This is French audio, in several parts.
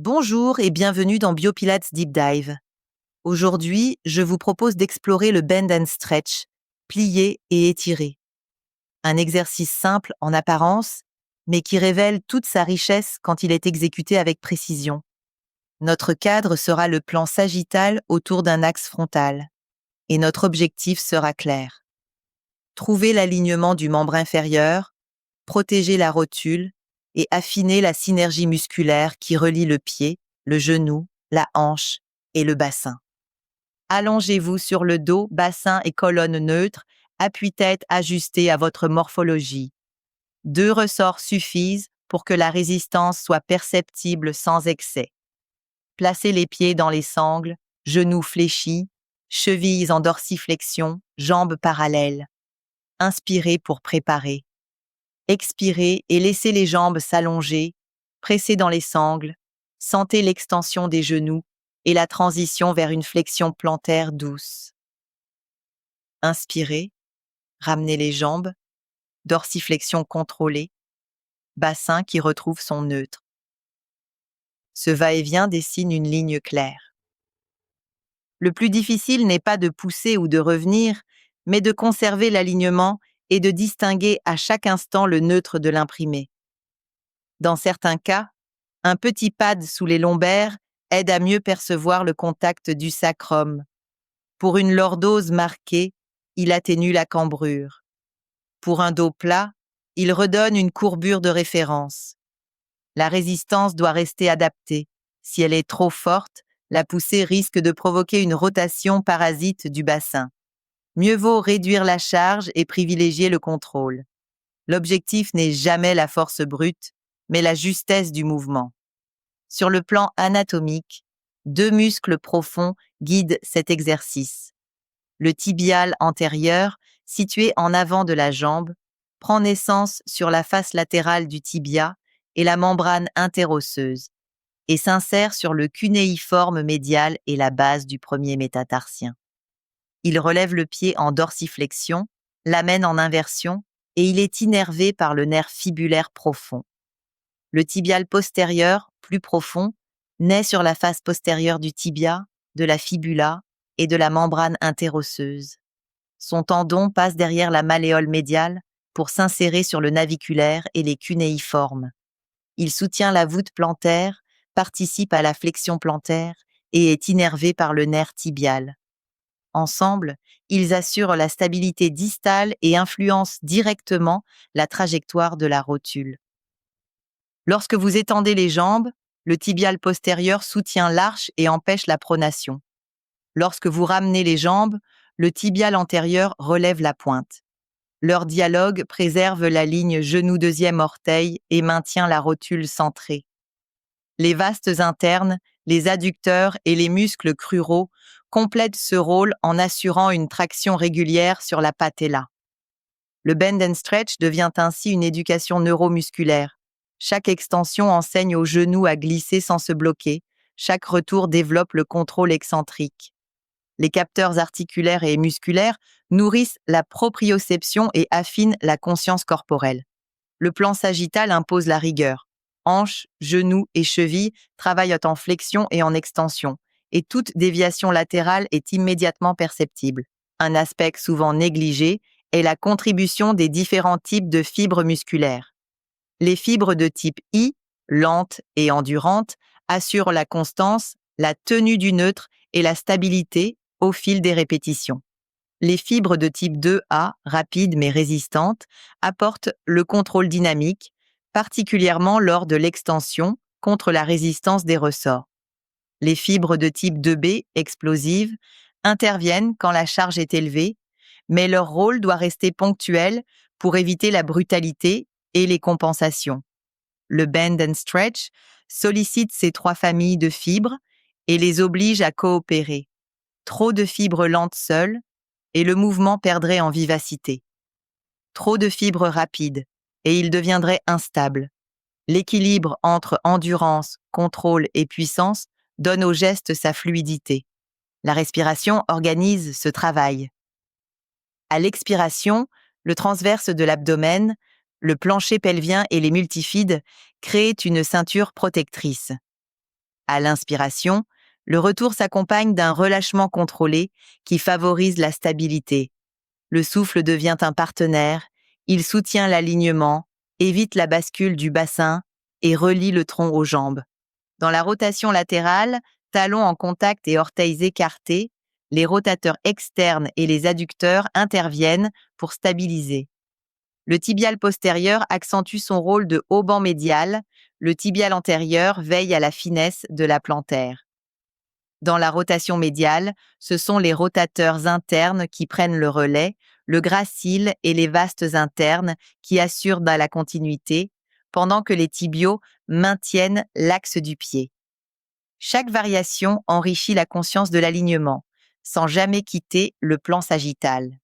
Bonjour et bienvenue dans Biopilates Deep Dive. Aujourd'hui, je vous propose d'explorer le Bend and Stretch, plier et étirer. Un exercice simple en apparence, mais qui révèle toute sa richesse quand il est exécuté avec précision. Notre cadre sera le plan sagittal autour d'un axe frontal, et notre objectif sera clair. Trouver l'alignement du membre inférieur, protéger la rotule et affiner la synergie musculaire qui relie le pied, le genou, la hanche et le bassin. Allongez-vous sur le dos, bassin et colonne neutre, appui-tête ajusté à votre morphologie. 2 ressorts suffisent pour que la résistance soit perceptible sans excès. Placez les pieds dans les sangles, genoux fléchis, chevilles en dorsiflexion, jambes parallèles. Inspirez pour préparer. Expirez et laissez les jambes s'allonger, pressez dans les sangles, sentez l'extension des genoux et la transition vers une flexion plantaire douce. Inspirez, ramenez les jambes, dorsiflexion contrôlée, bassin qui retrouve son neutre. Ce va-et-vient dessine une ligne claire. Le plus difficile n'est pas de pousser ou de revenir, mais de conserver l'alignement et de distinguer à chaque instant le neutre de l'imprimé. Dans certains cas, un petit pad sous les lombaires aide à mieux percevoir le contact du sacrum. Pour une lordose marquée, il atténue la cambrure. Pour un dos plat, il redonne une courbure de référence. La résistance doit rester adaptée. Si elle est trop forte, la poussée risque de provoquer une rotation parasite du bassin. Mieux vaut réduire la charge et privilégier le contrôle. L'objectif n'est jamais la force brute, mais la justesse du mouvement. Sur le plan anatomique, 2 muscles profonds guident cet exercice. Le tibial antérieur, situé en avant de la jambe, prend naissance sur la face latérale du tibia et la membrane interosseuse et s'insère sur le cunéiforme médial et la base du premier métatarsien. Il relève le pied en dorsiflexion, l'amène en inversion et il est innervé par le nerf fibulaire profond. Le tibial postérieur, plus profond, naît sur la face postérieure du tibia, de la fibula et de la membrane interosseuse. Son tendon passe derrière la malléole médiale pour s'insérer sur le naviculaire et les cunéiformes. Il soutient la voûte plantaire, participe à la flexion plantaire et est innervé par le nerf tibial. Ensemble, ils assurent la stabilité distale et influencent directement la trajectoire de la rotule. Lorsque vous étendez les jambes, le tibial postérieur soutient l'arche et empêche la pronation. Lorsque vous ramenez les jambes, le tibial antérieur relève la pointe. Leur dialogue préserve la ligne genou deuxième orteil et maintient la rotule centrée. Les vastes internes, les adducteurs et les muscles cruraux complètent ce rôle en assurant une traction régulière sur la patella. Le bend and stretch devient ainsi une éducation neuromusculaire. Chaque extension enseigne au genou à glisser sans se bloquer. Chaque retour développe le contrôle excentrique. Les capteurs articulaires et musculaires nourrissent la proprioception et affinent la conscience corporelle. Le plan sagittal impose la rigueur. Hanches, genoux et chevilles travaillent en flexion et en extension, et toute déviation latérale est immédiatement perceptible. Un aspect souvent négligé est la contribution des différents types de fibres musculaires. Les fibres de type I, lentes et endurantes, assurent la constance, la tenue du neutre et la stabilité au fil des répétitions. Les fibres de type 2A, rapides mais résistantes, apportent le contrôle dynamique, particulièrement lors de l'extension contre la résistance des ressorts. Les fibres de type 2B, explosives, interviennent quand la charge est élevée, mais leur rôle doit rester ponctuel pour éviter la brutalité et les compensations. Le bend and stretch sollicite ces 3 familles de fibres et les oblige à coopérer. Trop de fibres lentes seules, et le mouvement perdrait en vivacité. Trop de fibres rapides, et il deviendrait instable. L'équilibre entre endurance, contrôle et puissance donne au geste sa fluidité. La respiration organise ce travail. À l'expiration, le transverse de l'abdomen, le plancher pelvien et les multifides créent une ceinture protectrice. À l'inspiration, le retour s'accompagne d'un relâchement contrôlé qui favorise la stabilité. Le souffle devient un partenaire, il soutient l'alignement, évite la bascule du bassin et relie le tronc aux jambes. Dans la rotation latérale, talons en contact et orteils écartés, les rotateurs externes et les adducteurs interviennent pour stabiliser. Le tibial postérieur accentue son rôle de haut-banc médial, le tibial antérieur veille à la finesse de la plantaire. Dans la rotation médiale, ce sont les rotateurs internes qui prennent le relais, le gracile et les vastes internes qui assurent la continuité, pendant que les tibiaux maintiennent l'axe du pied. Chaque variation enrichit la conscience de l'alignement, sans jamais quitter le plan sagittal.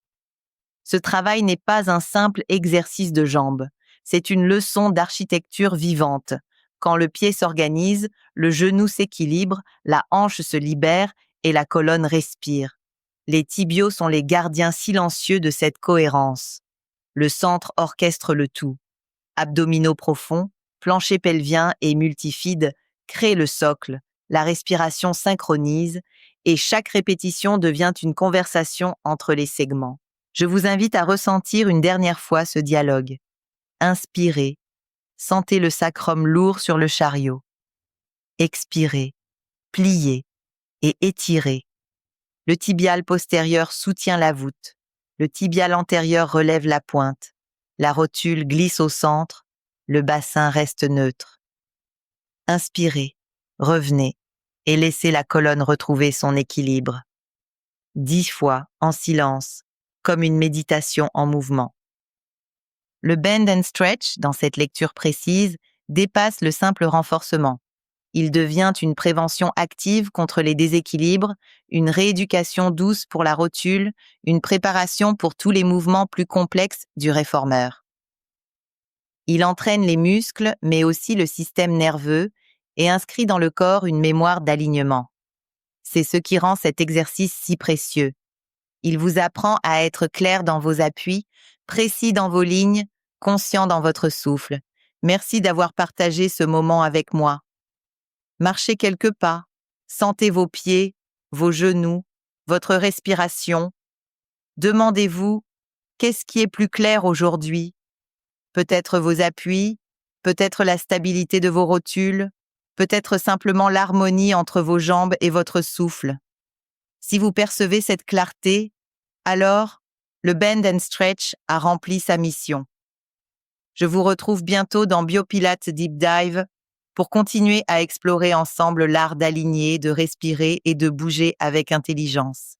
Ce travail n'est pas un simple exercice de jambes, c'est une leçon d'architecture vivante. Quand le pied s'organise, le genou s'équilibre, la hanche se libère et la colonne respire. Les tibiaux sont les gardiens silencieux de cette cohérence. Le centre orchestre le tout. Abdominaux profonds, plancher pelvien et multifide créent le socle, la respiration synchronise et chaque répétition devient une conversation entre les segments. Je vous invite à ressentir une dernière fois ce dialogue. Inspirez, sentez le sacrum lourd sur le chariot. Expirez, pliez et étirez. Le tibial postérieur soutient la voûte. Le tibial antérieur relève la pointe. La rotule glisse au centre. Le bassin reste neutre. Inspirez, revenez et laissez la colonne retrouver son équilibre. 10 fois en silence, comme une méditation en mouvement. Le bend and stretch, dans cette lecture précise, dépasse le simple renforcement. Il devient une prévention active contre les déséquilibres, une rééducation douce pour la rotule, une préparation pour tous les mouvements plus complexes du réformeur. Il entraîne les muscles, mais aussi le système nerveux, et inscrit dans le corps une mémoire d'alignement. C'est ce qui rend cet exercice si précieux. Il vous apprend à être clair dans vos appuis, précis dans vos lignes, conscient dans votre souffle. Merci d'avoir partagé ce moment avec moi. Marchez quelques pas, sentez vos pieds, vos genoux, votre respiration. Demandez-vous, qu'est-ce qui est plus clair aujourd'hui? Peut-être vos appuis, peut-être la stabilité de vos rotules, peut-être simplement l'harmonie entre vos jambes et votre souffle. Si vous percevez cette clarté, alors le Bend and Stretch a rempli sa mission. Je vous retrouve bientôt dans Biopilates Deep Dive pour continuer à explorer ensemble l'art d'aligner, de respirer et de bouger avec intelligence.